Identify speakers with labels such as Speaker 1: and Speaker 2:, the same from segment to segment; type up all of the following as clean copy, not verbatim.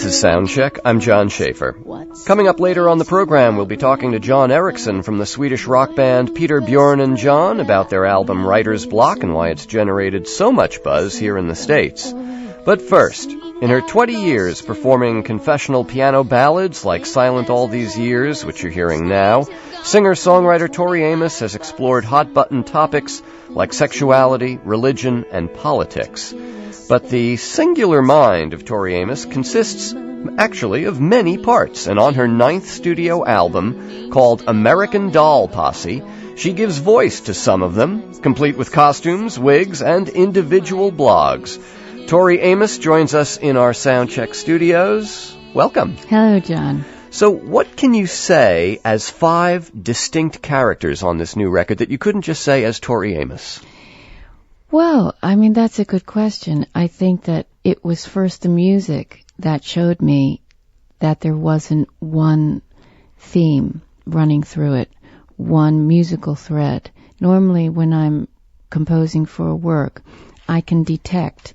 Speaker 1: This is Soundcheck. I'm John Schaefer. Coming up later on the program, we'll be talking to John Eriksson from the Swedish rock band Peter, Bjorn and John about their album Writer's Block and why it's generated so much buzz here in the States. But first, in her 20 years performing confessional piano ballads like Silent All These Years, which you're hearing now, singer-songwriter Tori Amos has explored hot-button topics like sexuality, religion, and politics. But the singular mind of Tori Amos consists actually of many parts, and on her 9th studio album, called American Doll Posse, she gives voice to some of them, complete with costumes, wigs, and individual blogs. Tori Amos joins us in our Soundcheck studios. Welcome.
Speaker 2: Hello, John.
Speaker 1: So what can you say as 5 distinct characters on this new record that you couldn't just say as Tori Amos?
Speaker 2: Well, I mean, that's a good question. I think that it was first the music that showed me that there wasn't one theme running through it, one musical thread. Normally, when I'm composing for a work, I can detect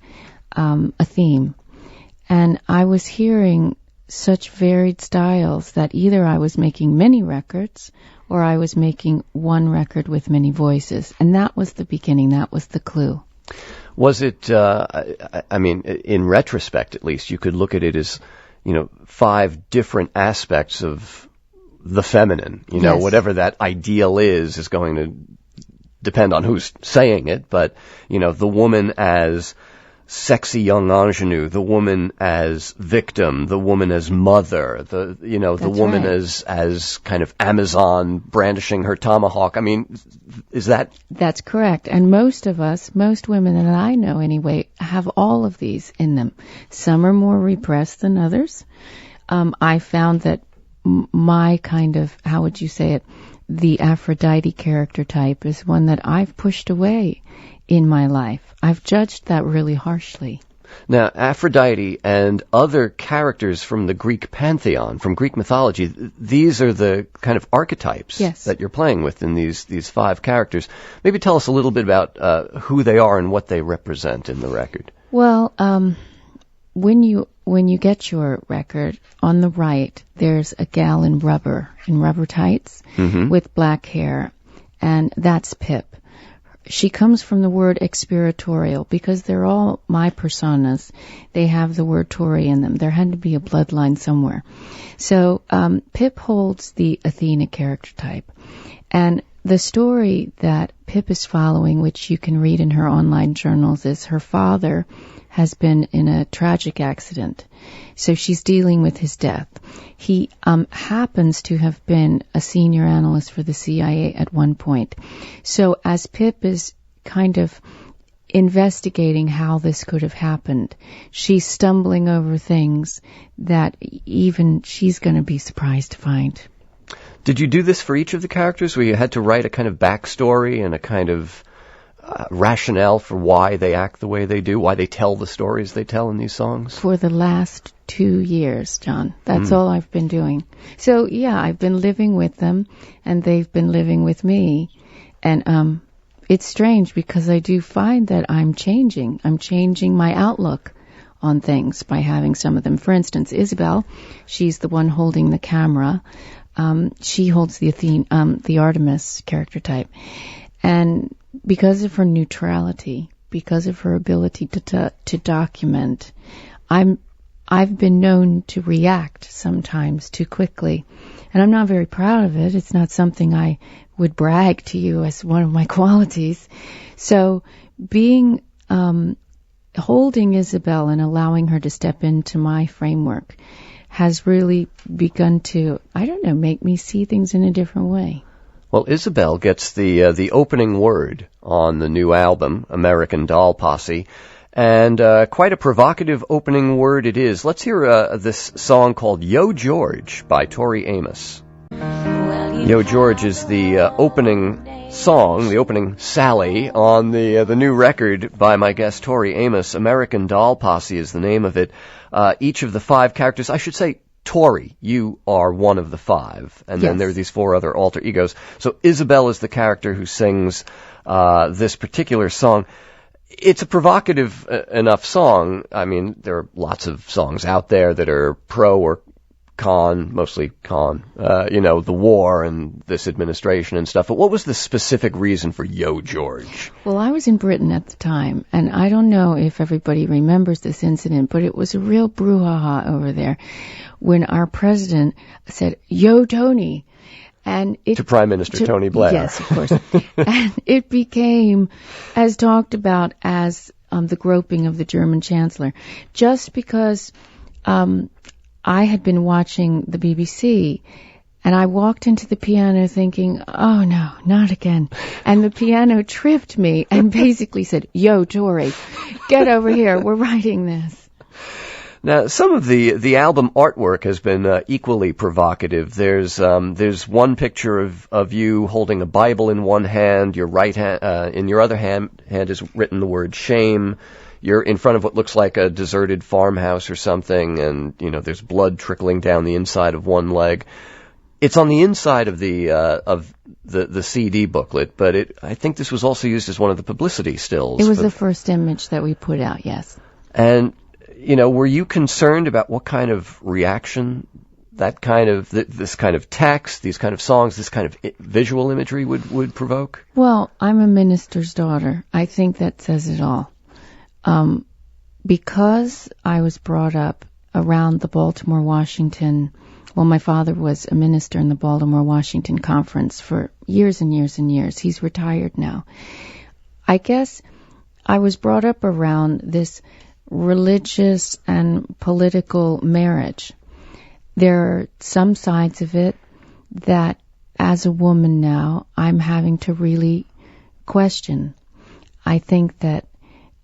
Speaker 2: a theme. And I was hearing such varied styles that either I was making many records or I was making one record with many voices. And that was the beginning. That was the clue.
Speaker 1: Was it, I mean, in retrospect at least, you could look at it as, 5 different aspects of the feminine.
Speaker 2: Yes.
Speaker 1: Whatever that ideal is going to depend on who's saying it. But, the woman as sexy young ingenue, the woman as victim, the woman as mother, the woman
Speaker 2: right.
Speaker 1: as kind of Amazon brandishing her tomahawk. I mean, is that?
Speaker 2: That's correct. And most of us, most women that I know anyway, have all of these in them. Some are more repressed than others. I found that my kind of, how would you say it, the Aphrodite character type is one that I've pushed away in my life. I've judged that really harshly.
Speaker 1: Now, Aphrodite and other characters from the Greek pantheon, from Greek mythology, these are the kind of archetypes
Speaker 2: Yes.
Speaker 1: that you're playing with in these 5 characters. Maybe tell us a little bit about who they are and what they represent in the record.
Speaker 2: Well, when you get your record, on the right, there's a gal in rubber tights with black hair, and that's Pip. She comes from the word expiratorial because they're all my personas. They have the word Tori in them. There had to be a bloodline somewhere. So Pip holds the Athena character type. And the story that Pip is following, which you can read in her online journals, is her father has been in a tragic accident. So she's dealing with his death. He happens to have been a senior analyst for the CIA at one point. So as Pip is kind of investigating how this could have happened, she's stumbling over things that even she's going to be surprised to find.
Speaker 1: Did you do this for each of the characters, where you had to write a kind of backstory and a kind of rationale for why they act the way they do, why they tell the stories they tell in these songs?
Speaker 2: For the last 2 years, John. That's all I've been doing. So, yeah, I've been living with them, and they've been living with me. And it's strange because I do find that I'm changing. I'm changing my outlook on things by having some of them. For instance, Isabel, she's the one holding the camera. She holds the Artemis character type. And because of her neutrality, because of her ability to document, I've been known to react sometimes too quickly. And I'm not very proud of it. It's not something I would brag to you as one of my qualities. So being, holding Isabel and allowing her to step into my framework has really begun to, make me see things in a different way.
Speaker 1: Well, Isabel gets the opening word on the new album, American Doll Posse, and quite a provocative opening word it is. Let's hear this song called Yo George by Tori Amos. Yo George is the opening song, the opening sally on the new record by my guest Tori Amos. American Doll Posse is the name of it. Each of the 5 characters, I should say, Tori, you are one of the 5, and then there are these 4 other alter egos. So Isabel is the character who sings this particular song. it's a provocative enough song. I mean, there are lots of songs out there that are pro or con, mostly con, the war and this administration and stuff. But what was the specific reason for Yo George?
Speaker 2: Well, I was in Britain at the time, and I don't know if everybody remembers this incident, but it was a real brouhaha over there when our president said, "Yo, Tony." And to
Speaker 1: Prime Minister Tony Blair.
Speaker 2: Yes, of course. And it became as talked about as the groping of the German Chancellor. Just because I had been watching the BBC, and I walked into the piano thinking, oh no, not again. And the piano tripped me and basically said, "Yo, Tori, get over here, we're writing this."
Speaker 1: Now, some of the album artwork has been equally provocative. There's one picture of you holding a Bible in one hand. Your right hand, in your other hand is written the word shame. You're in front of what looks like a deserted farmhouse or something, and there's blood trickling down the inside of one leg. It's on the inside of the CD booklet, but I think this was also used as one of the publicity stills.
Speaker 2: It was the first image that we put out, yes.
Speaker 1: And were you concerned about what kind of reaction that kind of, this kind of text, these kind of songs, this kind of visual imagery would provoke?
Speaker 2: Well, I'm a minister's daughter. I think that says it all. Because I was brought up around the Baltimore, Washington, my father was a minister in the Baltimore, Washington Conference for years and years and years. He's retired now. I guess I was brought up around this religious and political marriage. There are some sides of it that, as a woman now, I'm having to really question. I think that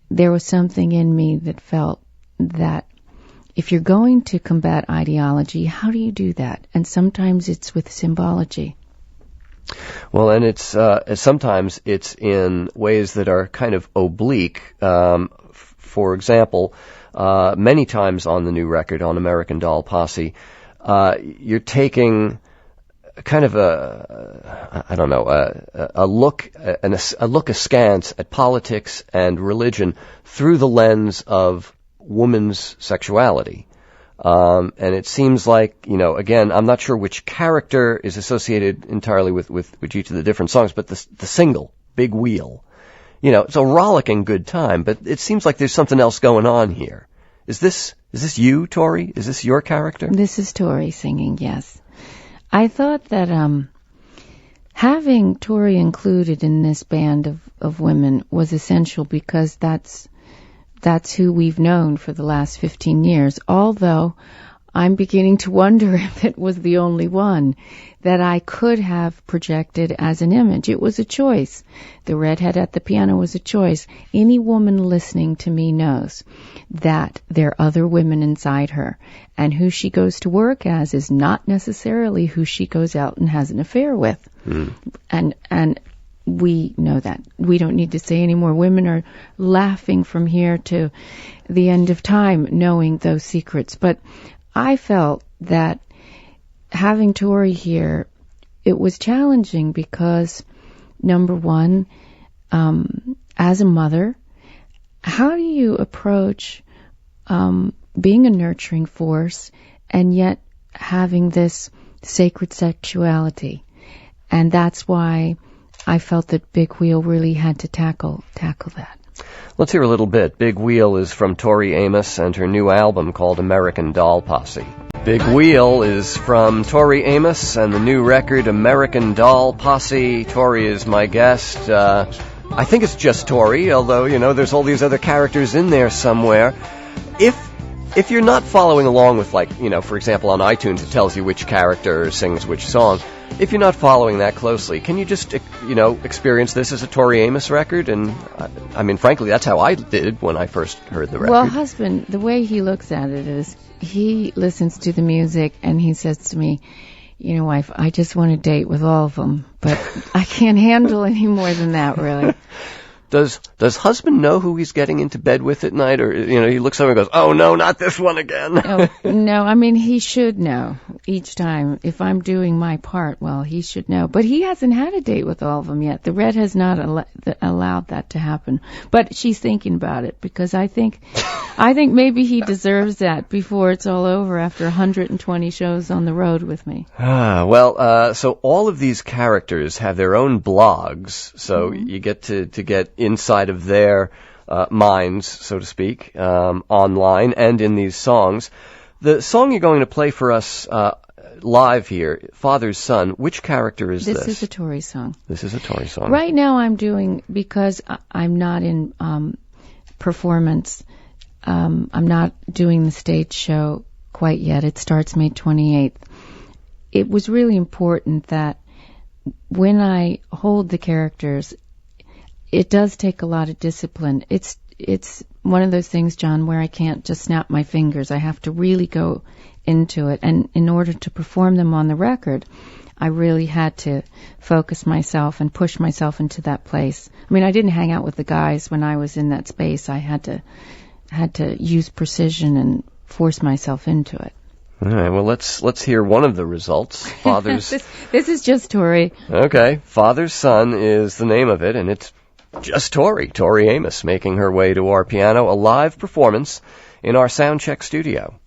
Speaker 2: there was something in me that felt that if you're going to combat ideology, how do you do that? And sometimes it's with symbology.
Speaker 1: Well, and it's sometimes it's in ways that are kind of oblique. For example, many times on the new record, on American Doll Posse, you're taking kind of a look askance at politics and religion through the lens of woman's sexuality. And it seems like, again, I'm not sure which character is associated entirely with each of the different songs, but the single, Big Wheel, it's a rollicking good time, but it seems like there's something else going on here. Is this you, Tori? Is this your character?
Speaker 2: This is Tori singing, yes. I thought that having Tori included in this band of women was essential because that's who we've known for the last 15 years, although I'm beginning to wonder if it was the only one that I could have projected as an image. It was a choice. The redhead at the piano was a choice. Any woman listening to me knows that there are other women inside her, and who she goes to work as is not necessarily who she goes out and has an affair with. And we know that. We don't need to say any more. Women are laughing from here to the end of time knowing those secrets. But I felt that having Tori here, it was challenging because, number one, as a mother, how do you approach being a nurturing force and yet having this sacred sexuality? And that's why I felt that Big Wheel really had to tackle that.
Speaker 1: Let's hear a little bit. Big Wheel is from Tori Amos and her new album called American Doll Posse. Big Wheel is from Tori Amos and the new record American Doll Posse. Tori is my guest. I think it's just Tori, although, there's all these other characters in there somewhere. If you're not following along with, for example, on iTunes it tells you which character sings which song. If you're not following that closely, can you just, experience this as a Tori Amos record? And, frankly, that's how I did when I first heard the record.
Speaker 2: Well, husband, the way he looks at it is he listens to the music and he says to me, wife, I just want to date with all of them, but I can't handle any more than that, really.
Speaker 1: Does husband know who he's getting into bed with at night, or he looks over and goes, "Oh no, not this one again"?
Speaker 2: No, I mean he should know each time. If I'm doing my part, well, he should know. But he hasn't had a date with all of them yet. The Red has not allowed that to happen. But she's thinking about it, because I think maybe he deserves that before it's all over after 120 shows on the road with me.
Speaker 1: So all of these characters have their own blogs, so you get to get inside of their minds, so to speak, online and in these songs. The song you're going to play for us live here, Father's Son, which character is this?
Speaker 2: This is a Tori song.
Speaker 1: This is a Tori song.
Speaker 2: Right now I'm doing, because I'm not in performance, I'm not doing the stage show quite yet. It starts May 28th. It was really important that when I hold the characters, it does take a lot of discipline. It's one of those things, John, where I can't just snap my fingers. I have to really go into it. And in order to perform them on the record, I really had to focus myself and push myself into that place. I mean, I didn't hang out with the guys when I was in that space. I had to use precision and force myself into it.
Speaker 1: All right, well, let's hear one of the results. Father's...
Speaker 2: This is just Tori.
Speaker 1: Okay, Father's Son is the name of it, and it's just Tori Amos, making her way to our piano, a live performance in our Soundcheck studio.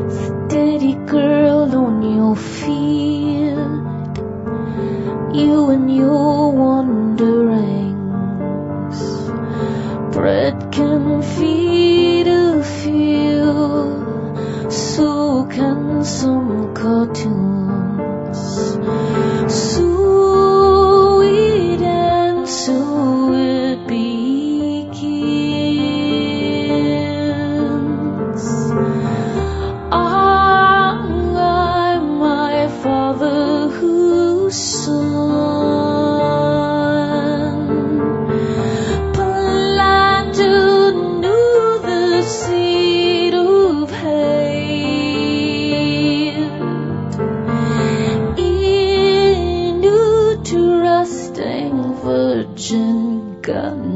Speaker 3: Steady girl on your feet, you and your wanderings. Bread can feed a few, so can some cartoons. Sweet and so it begins. I'm my father whose son planted anew the seed of hate into trusting virgin gun.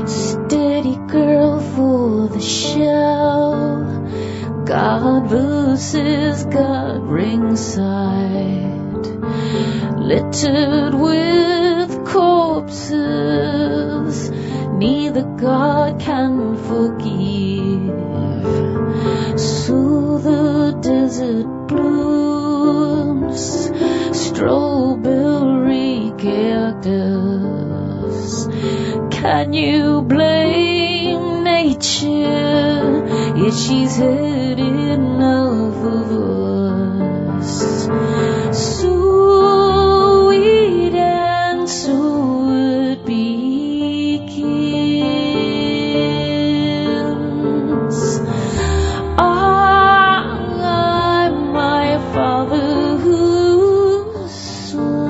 Speaker 3: Steady girl for the show, God versus God ringside, littered with corpses neither God can forgive. So the desert blooms strawberry cactus. Can you blame nature if she's had enough of us? Sweet and so it begins. I'm my father whose son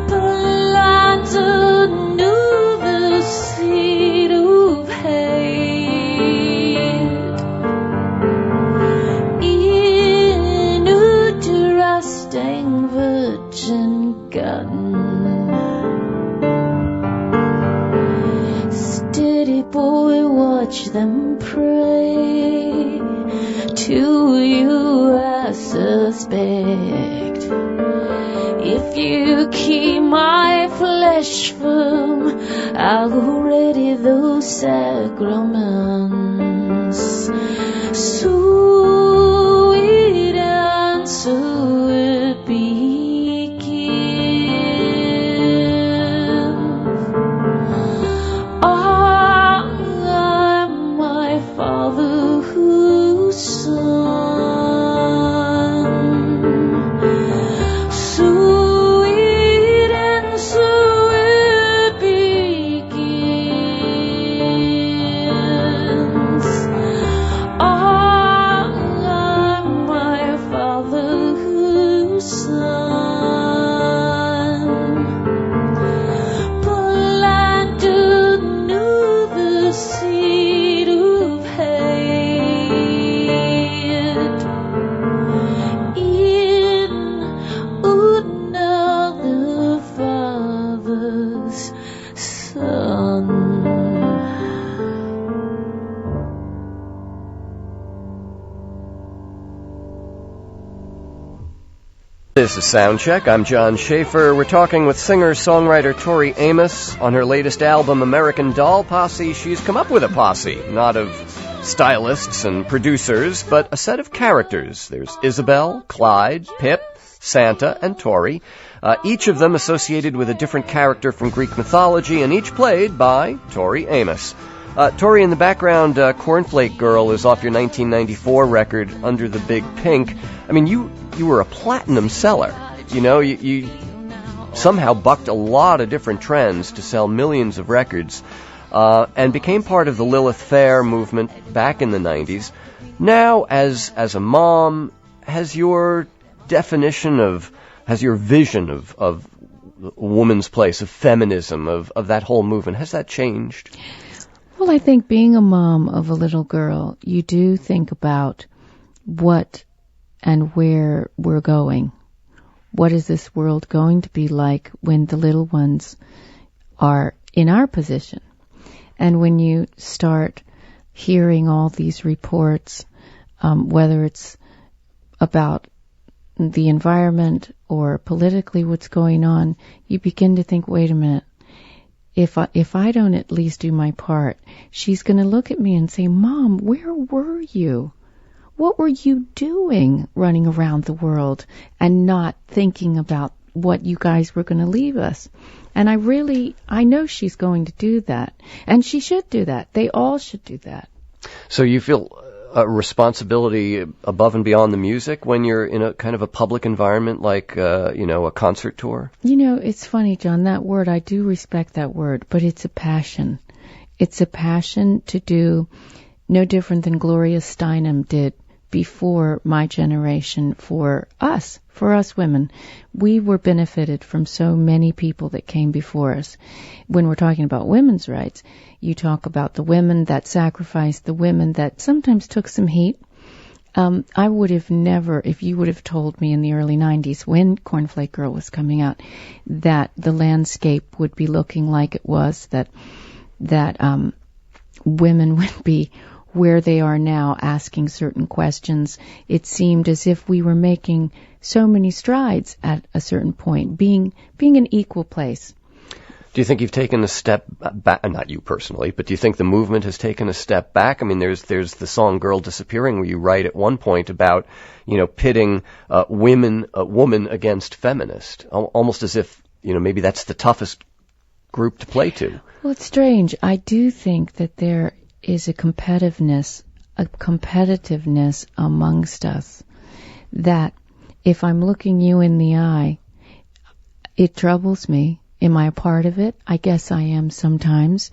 Speaker 3: planted anew the seed of hate in a trusting virgin garden. Steady boy, watch them pray. To you I suspect, if you keep my flesh firm, I'll ready those sacraments. Sweet and so it begins. I'm my father whose son. Sweet and so it begins.
Speaker 1: This is Soundcheck. I'm John Schaefer. We're talking with singer-songwriter Tori Amos. On her latest album, American Doll Posse, she's come up with a posse, not of stylists and producers, but a set of characters. There's Isabel, Clyde, Pip, Santa, and Tori, each of them associated with a different character from Greek mythology, and each played by Tori Amos. Tori, in the background, Cornflake Girl is off your 1994 record, Under the Big Pink. I mean, you were a platinum seller. You know, you somehow bucked a lot of different trends to sell millions of records, and became part of the Lilith Fair movement back in the 90s. Now, as a mom, has your vision of a woman's place, of feminism, of that whole movement, has that changed?
Speaker 2: Well, I think being a mom of a little girl, you do think about what and where we're going. What is this world going to be like when the little ones are in our position? And when you start hearing all these reports, whether it's about the environment or politically what's going on, you begin to think, wait a minute, if I don't at least do my part, she's going to look at me and say, Mom, where were you? What were you doing running around the world and not thinking about what you guys were going to leave us? And I know she's going to do that. And she should do that. They all should do that.
Speaker 1: So you feel a responsibility above and beyond the music when you're in a kind of a public environment like, a concert tour? You know,
Speaker 2: it's funny, John, that word, I do respect that word, but it's a passion. It's a passion to do no different than Gloria Steinem did before my generation for us women. We were benefited from so many people that came before us. When we're talking about women's rights, you talk about the women that sacrificed, the women that sometimes took some heat. I would have never, if you would have told me in the early 90s when Cornflake Girl was coming out, that the landscape would be looking like it was, that women would be where they are now, asking certain questions. It seemed as if we were making so many strides at a certain point, being an equal place.
Speaker 1: Do you think you've taken a step back? Not you personally, but do you think the movement has taken a step back? I mean, there's the song "Girl Disappearing" where you write at one point about, pitting woman against feminist, almost as if, maybe that's the toughest group to play to.
Speaker 2: Well, it's strange. I do think that there is a competitiveness amongst us, that if I'm looking you in the eye, it troubles me. Am I a part of it? I guess I am sometimes.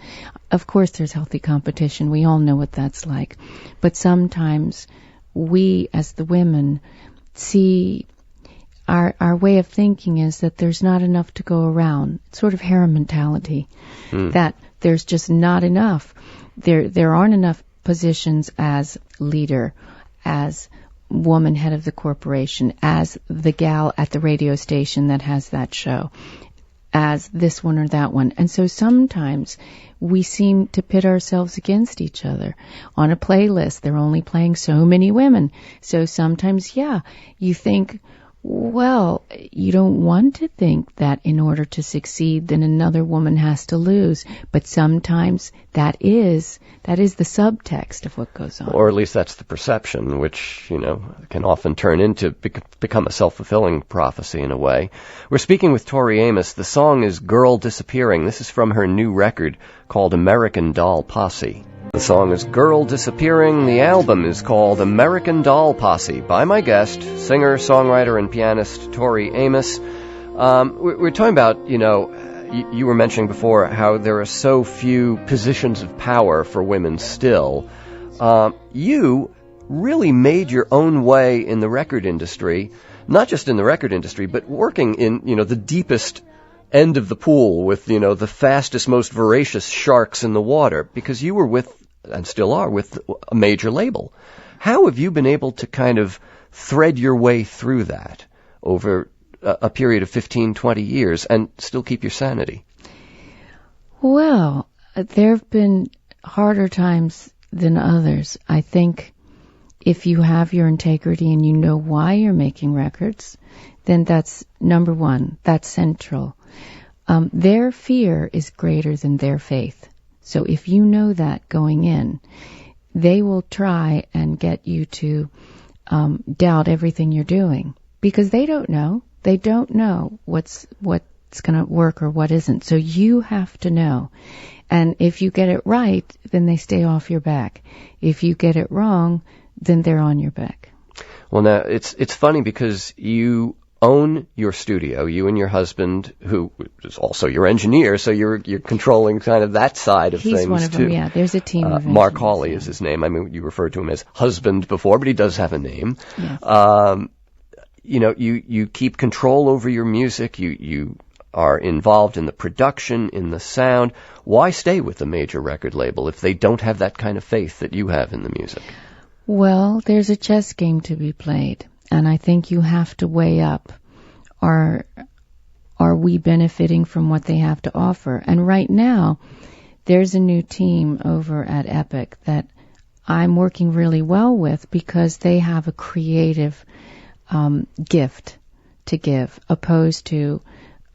Speaker 2: Of course there's healthy competition. We all know what that's like. But sometimes we, as the women, see our way of thinking is that there's not enough to go around. It's sort of harem mentality, that there's just not enough. There aren't enough positions as leader, as woman head of the corporation, as the gal at the radio station that has that show, as this one or that one. And so sometimes we seem to pit ourselves against each other. On a playlist, they're only playing so many women. So sometimes, you think, well, you don't want to think that in order to succeed, then another woman has to lose. But sometimes that is the subtext of what goes on.
Speaker 1: Or at least that's the perception, which, can often turn into become a self-fulfilling prophecy in a way. We're speaking with Tori Amos. The song is Girl Disappearing. This is from her new record called American Doll Posse. The song is Girl Disappearing. The album is called American Doll Posse by my guest, singer, songwriter, and pianist Tori Amos. We're talking about, you were mentioning before how there are so few positions of power for women still. You really made your own way in the record industry, not just in the record industry, but working in, the deepest end of the pool with, the fastest, most voracious sharks in the water, because you were with, and still are, with a major label. How have you been able to kind of thread your way through that over a period of 15, 20 years and still keep your sanity?
Speaker 2: Well, there have been harder times than others. I think if you have your integrity and you know why you're making records, then that's number one. That's central. Their fear is greater than their faith. So if you know that going in, they will try and get you to doubt everything you're doing because they don't know. They don't know what's going to work or what isn't. So you have to know. And if you get it right, then they stay off your back. If you get it wrong, then they're on your back.
Speaker 1: Well, now, it's funny because you own your studio, you and your husband, who is also your engineer, so you're controlling kind of that side of things, too.
Speaker 2: He's one of them, yeah. There's a team of engineers.
Speaker 1: Mark Hawley is his name. I mean, you referred to him as husband before, but he does have a name.
Speaker 2: Yes.
Speaker 1: You keep control over your music. You are involved in the production, in the sound. Why stay with a major record label if they don't have that kind of faith that you have in the music?
Speaker 2: Well, there's a chess game to be played. And I think you have to weigh up, are we benefiting from what they have to offer? And right now, there's a new team over at Epic that I'm working really well with because they have a creative gift to give, opposed to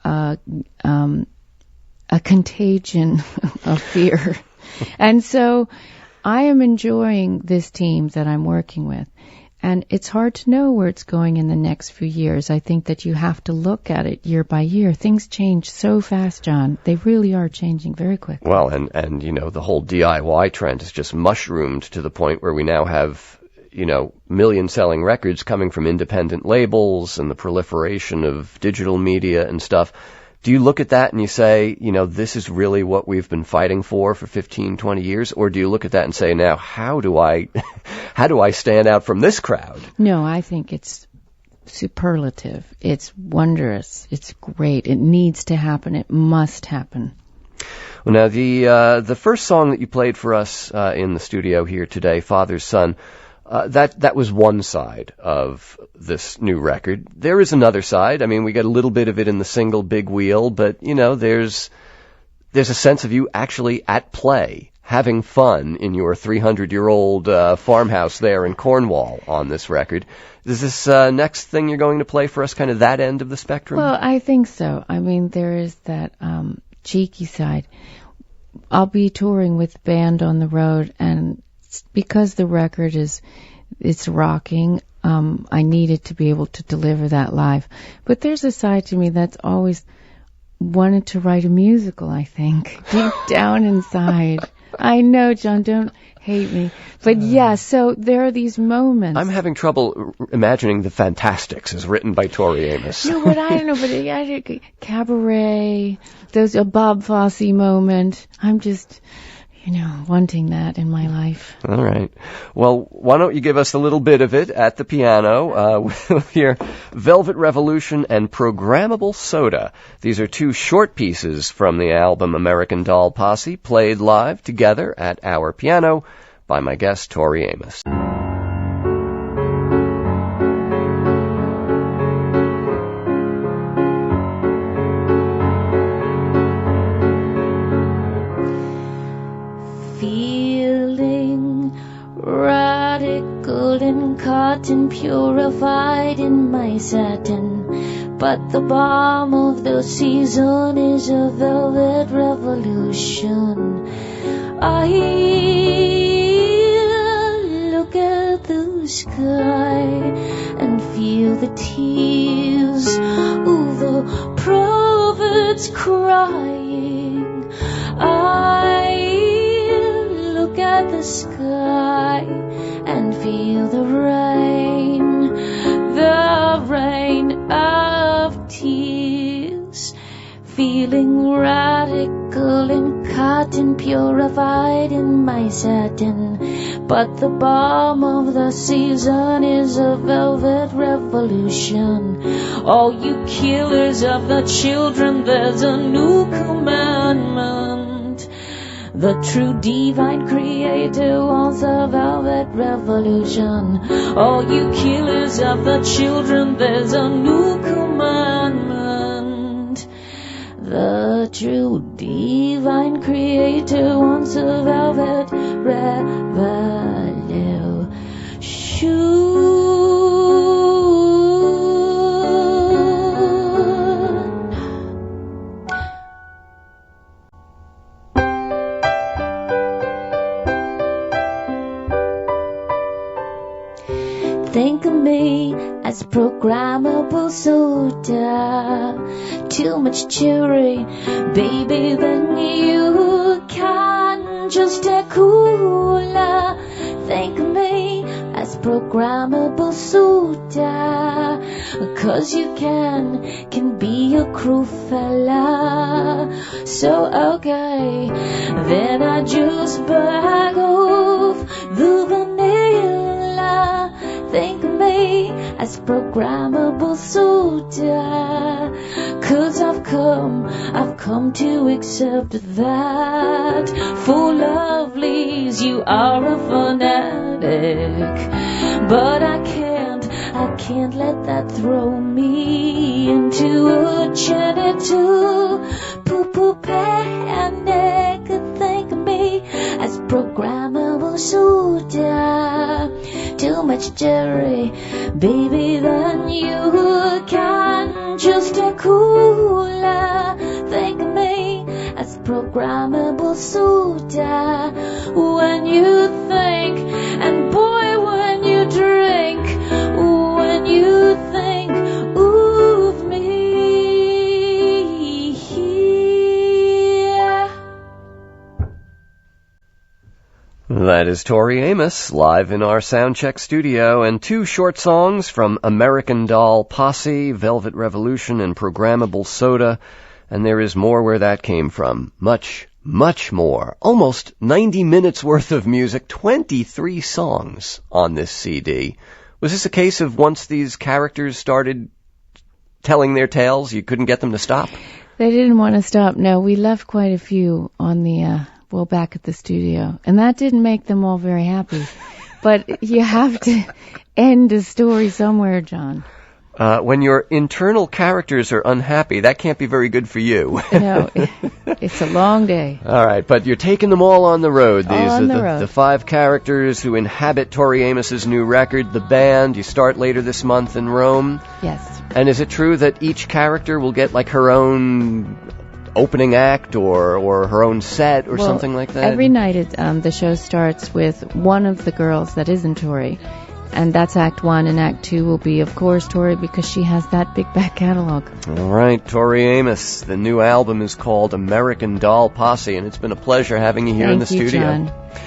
Speaker 2: a contagion of fear. And so I am enjoying this team that I'm working with. And it's hard to know where it's going in the next few years. I think that you have to look at it year by year. Things change so fast, John. They really are changing very quickly.
Speaker 1: Well, and the whole DIY trend has just mushroomed to the point where we now have, million-selling records coming from independent labels and the proliferation of digital media and stuff. Do you look at that and you say, this is really what we've been fighting for 15, 20 years? Or do you look at that and say, now, how do I stand out from this crowd?
Speaker 2: No, I think it's superlative. It's wondrous. It's great. It needs to happen. It must happen.
Speaker 1: Well, now, the first song that you played for us in the studio here today, Father's Son, that was one side of this new record. There is another side. I mean, we get a little bit of it in the single Big Wheel, but, there's a sense of you actually at play, having fun in your 300-year-old farmhouse there in Cornwall on this record. Is this next thing you're going to play for us kind of that end of the spectrum?
Speaker 2: Well, I think so. I mean, there is that cheeky side. I'll be touring with the band on the road, and because the record it's rocking, I needed to be able to deliver that live. But there's a side to me that's always wanted to write a musical, I think, deep down inside. I know, John, don't hate me. But yeah, so there are these moments.
Speaker 1: I'm having trouble imagining The Fantastics as written by Tori Amos.
Speaker 2: No, but I don't know, but Cabaret, there's a Bob Fosse moment. I'm just, wanting that in my life.
Speaker 1: All right. Well, why don't you give us a little bit of it at the piano with your Velvet Revolution and Programmable Soda. These are two short pieces from the album American Doll Posse, played live together at our piano by my guest, Tori Amos.
Speaker 3: Cotton purified in my satin, but the balm of the season is a velvet revolution. I look at the sky and feel the tears of the prophets crying. I look at the sky and feel the rain of tears, feeling radical in cotton purified in my satin, but the balm of the season is a velvet revolution. All you killers of the children, there's a new commandment. The true divine creator wants a velvet revolution. All you killers of the children, there's a new commandment. The true divine creator wants a velvet revolution. Think of me as programmable soda. Too much cherry, baby, then you can just take cooler. Think of me as programmable soda, 'cause you can be a cruel fella. So okay, then I just back off the vanilla. Think of me as programmable soda, 'cause I've come to accept that for lovelies you are a fanatic. But I can't let that throw me into a genital poo-poo panic. Think of me as programmable soda. Too much cherry, baby, then you can just take cooler. Think of me as programmable soda. When you think, and boy, when you drink, when you think of me.
Speaker 1: That is Tori Amos, live in our Soundcheck studio, and 2 short songs from American Doll Posse, Velvet Revolution, and Programmable Soda. And there is more where that came from. Much, much more. Almost 90 minutes worth of music, 23 songs on this CD. Was this a case of once these characters started telling their tales, you couldn't get them to stop?
Speaker 2: They didn't want to stop. No, we left quite a few on the, back at the studio. And that didn't make them all very happy. But you have to end a story somewhere, John.
Speaker 1: When your internal characters are unhappy, that can't be very good for you.
Speaker 2: No, it's a long day.
Speaker 1: All right, but you're taking them all on the road. These
Speaker 2: all on
Speaker 1: are
Speaker 2: the road.
Speaker 1: The 5 characters who inhabit Tori Amos's new record, The Band. You start later this month in Rome.
Speaker 2: Yes.
Speaker 1: And is it true that each character will get like her own opening act or her own set or something like that?
Speaker 2: Every night the show starts with one of the girls that isn't Tori. And that's Act 1, and Act 2 will be, of course, Tori, because she has that big back catalog.
Speaker 1: All right, Tori Amos. The new album is called American Doll Posse, and it's been a pleasure having you here in the studio.
Speaker 2: Thank you, John.